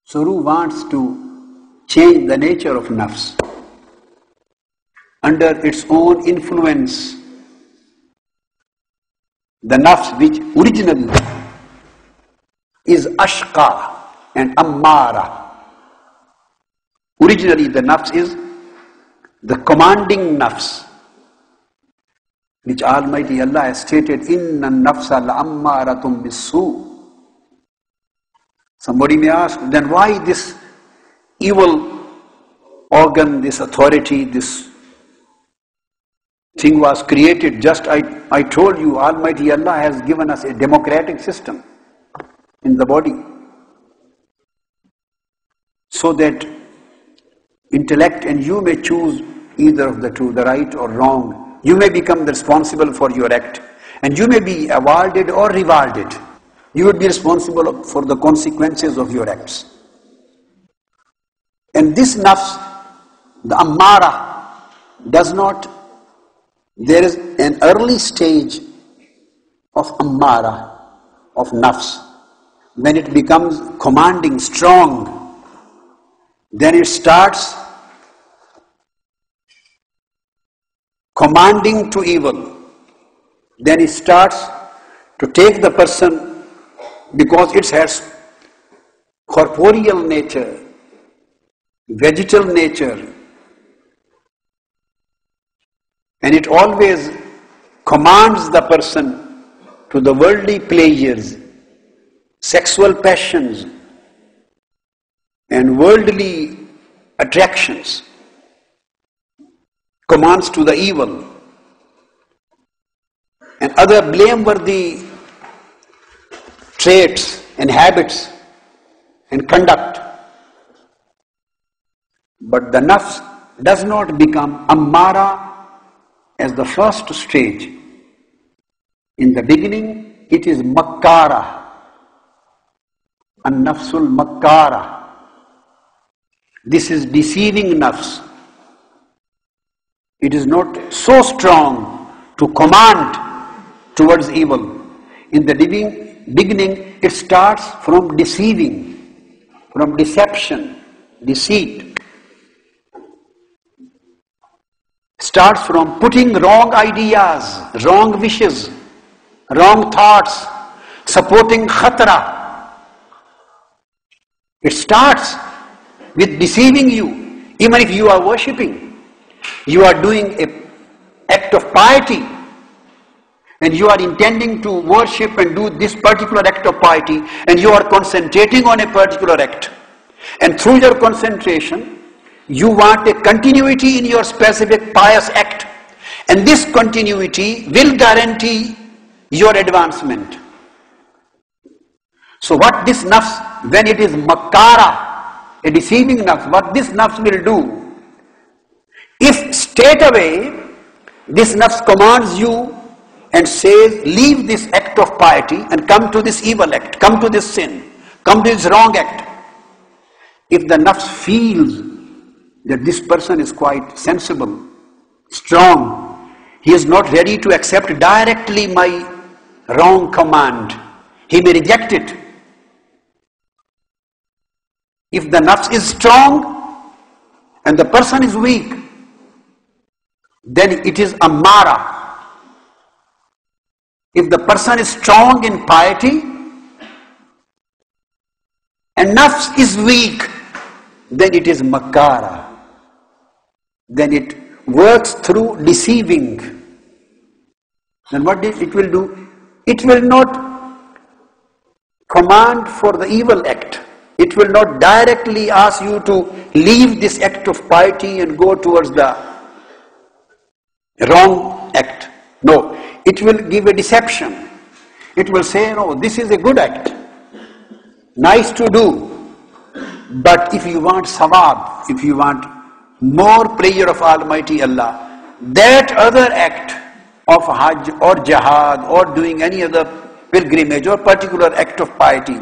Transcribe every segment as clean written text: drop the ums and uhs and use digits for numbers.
So Ruh wants to change the nature of Nafs under its own influence. The Nafs, which originally is Ashqa and Ammara. Originally the Nafs is the commanding Nafs, which Almighty Allah has stated, Inna nafsa la'ammaratum bis-su. Somebody may ask, then why this evil organ, this authority, this thing was created? Just I told you, Almighty Allah has given us a democratic system in the body, so that intellect and you may choose either of the two, the right or wrong. You may become responsible for your act, and you may be awarded or rewarded. You would be responsible for the consequences of your acts. And this nafs, the ammara, does not, there is an early stage of ammara, of nafs, when it becomes commanding, strong. Then it starts commanding to evil. Then it starts to take the person, because it has corporeal nature, vegetal nature, and it always commands the person to the worldly pleasures, sexual passions, and worldly attractions. Commands to the evil and other blameworthy traits and habits and conduct. But the nafs does not become ammara as the first stage. In the beginning, it is makkara, an-nafsul makkara. This is deceiving nafs. It is not so strong to command towards evil. In the beginning, it starts from deceiving, from deception, deceit. Starts from putting wrong ideas, wrong wishes, wrong thoughts, supporting khatra. It starts with deceiving you. Even if you are worshipping, you are doing an act of piety, and you are intending to worship and do this particular act of piety, and you are concentrating on a particular act, and through your concentration you want a continuity in your specific pious act, and this continuity will guarantee your advancement. So what this nafs, when it is makkara, a deceiving nafs, what this nafs will do, if straight away this nafs commands you and says, leave this act of piety and come to this evil act, come to this sin, come to this wrong act. If the nafs feels that this person is quite sensible, strong, he is not ready to accept directly my wrong command, he may reject it. If the nafs is strong and the person is weak, then it is ammara. If the person is strong in piety and nafs is weak, then it is makkara. Then it works through deceiving. Then what it will do? It will not command for the evil act. It will not directly ask you to leave this act of piety and go towards the wrong act. No, it will give a deception. It will say, no, this is a good act, nice to do, but if you want sawab, if you want more prayer of Almighty Allah, that other act of hajj or jihad or doing any other pilgrimage or particular act of piety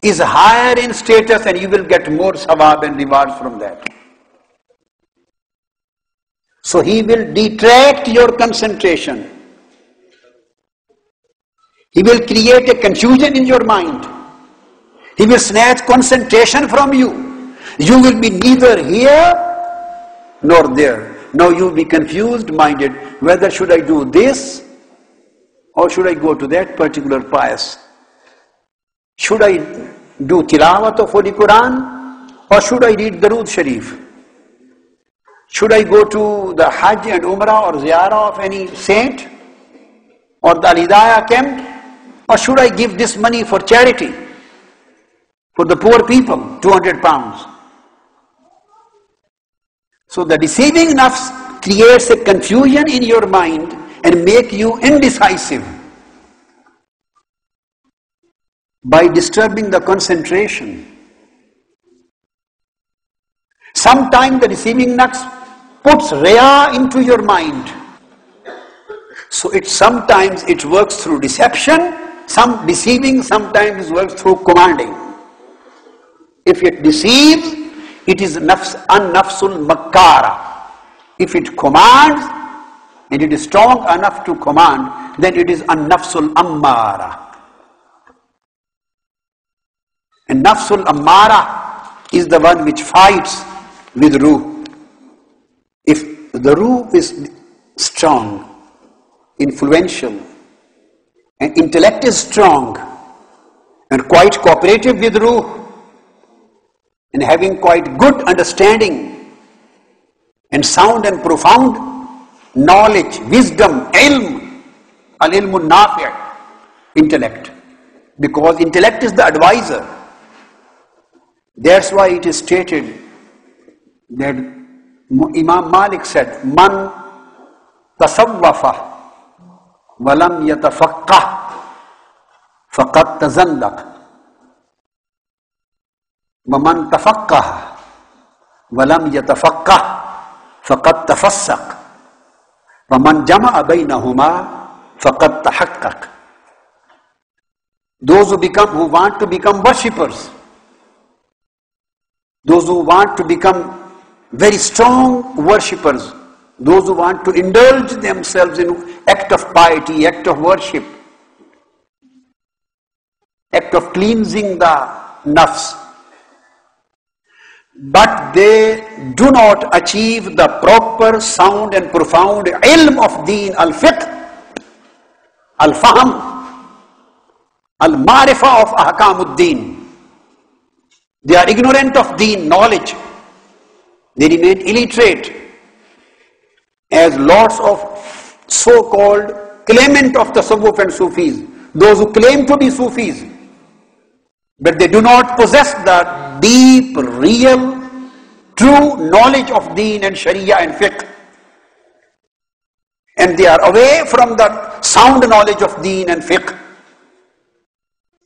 is higher in status, and you will get more sawab and rewards from that. So he will detract your concentration. He will create a confusion in your mind. He will snatch concentration from you. You will be neither here nor there. Now you will be confused minded, whether should I do this or should I go to that particular pious? Should I do tilawat of Holy Quran or should I read Darood Sharif? Should I go to the Hajj and Umrah or Ziyarah of any saint or the Al-Hidayah camp, or should I give this money for charity for the poor people, 200 pounds? So the deceiving nafs creates a confusion in your mind and make you indecisive by disturbing the concentration. Sometimes the deceiving nafs puts riya into your mind. So sometimes it works through deception, some deceiving, sometimes it works through commanding. If it deceives, it is an-nafsul makkara. If it commands, and it is strong enough to command, then it is an-nafsul ammara. And nafsul ammara is the one which fights with ruh. If the ruh is strong, influential, and intellect is strong, and quite cooperative with ruh, and having quite good understanding, and sound and profound knowledge, wisdom, ilm, al-ilmun nafi', intellect. Because intellect is the advisor. That's why it is stated that Imam Malik said, Man tasawwafa walam yatafaqqah faqad tazandaq. وَمَنْ تَفَقَّهَ وَلَمْ يَتَفَقَّهْ فَقَدْ تَفَسَّقَ وَمَنْ جَمَعَ بَيْنَهُمَا فَقَدْ تَحَقَّقَ. Those who want to become worshippers, those who want to become very strong worshippers, those who want to indulge themselves in act of piety, act of worship, act of cleansing the nafs, but they do not achieve the proper, sound and profound ilm of deen, al-fiqh, al-fahm, al-marifa of ahkamuddin. They are ignorant of deen, knowledge. They remain illiterate, as lots of so-called claimant of tasawwuf and Sufis, those who claim to be Sufis, but they do not possess the deep, real, true knowledge of deen and sharia and fiqh. And they are away from the sound knowledge of deen and fiqh,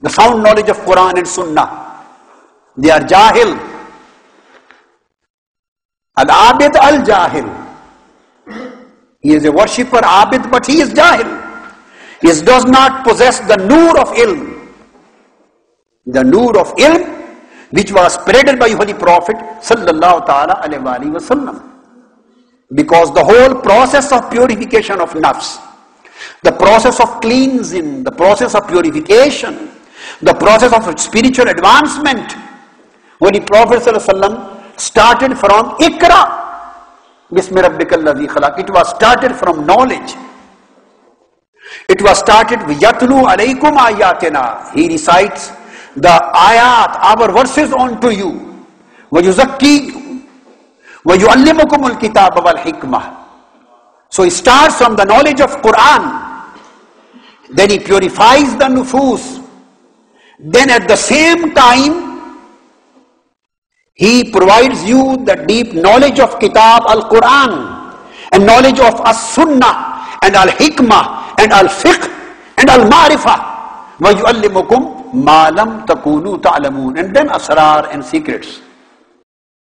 the sound knowledge of Quran and Sunnah. They are jahil. Al-abid al-jahil. He is a worshipper, abid, but he is jahil. He does not possess the nur of ilm. The nur of ilm which was spreaded by Holy Prophet sallallahu ta'ala alayhi wa sallam. Because the whole process of purification of nafs, the process of cleansing, the process of purification, the process of spiritual advancement, Holy Prophet sallallahu alayhi wa sallam started from Iqra, Bismi Rabbikal Ladhi Khalaq. It was started from knowledge. It was started with Yatlu alaykum ayatina. He recites the ayat, our verses unto you. وَيُزَكِّيكُمْ وَيُعَلِّمُكُمُ الْكِتَابَ وَالْحِكْمَةِ. So he starts from the knowledge of Quran. Then he purifies the nufus. Then at the same time, he provides you the deep knowledge of Kitab al-Quran and knowledge of as-Sunnah and al-Hikmah and al-Fiqh and al-Ma'rifah. وَيُعَلِّمُكُمْ مَا لَمْ تَكُونُوا تَعْلَمُونَ. And then asrar and secrets.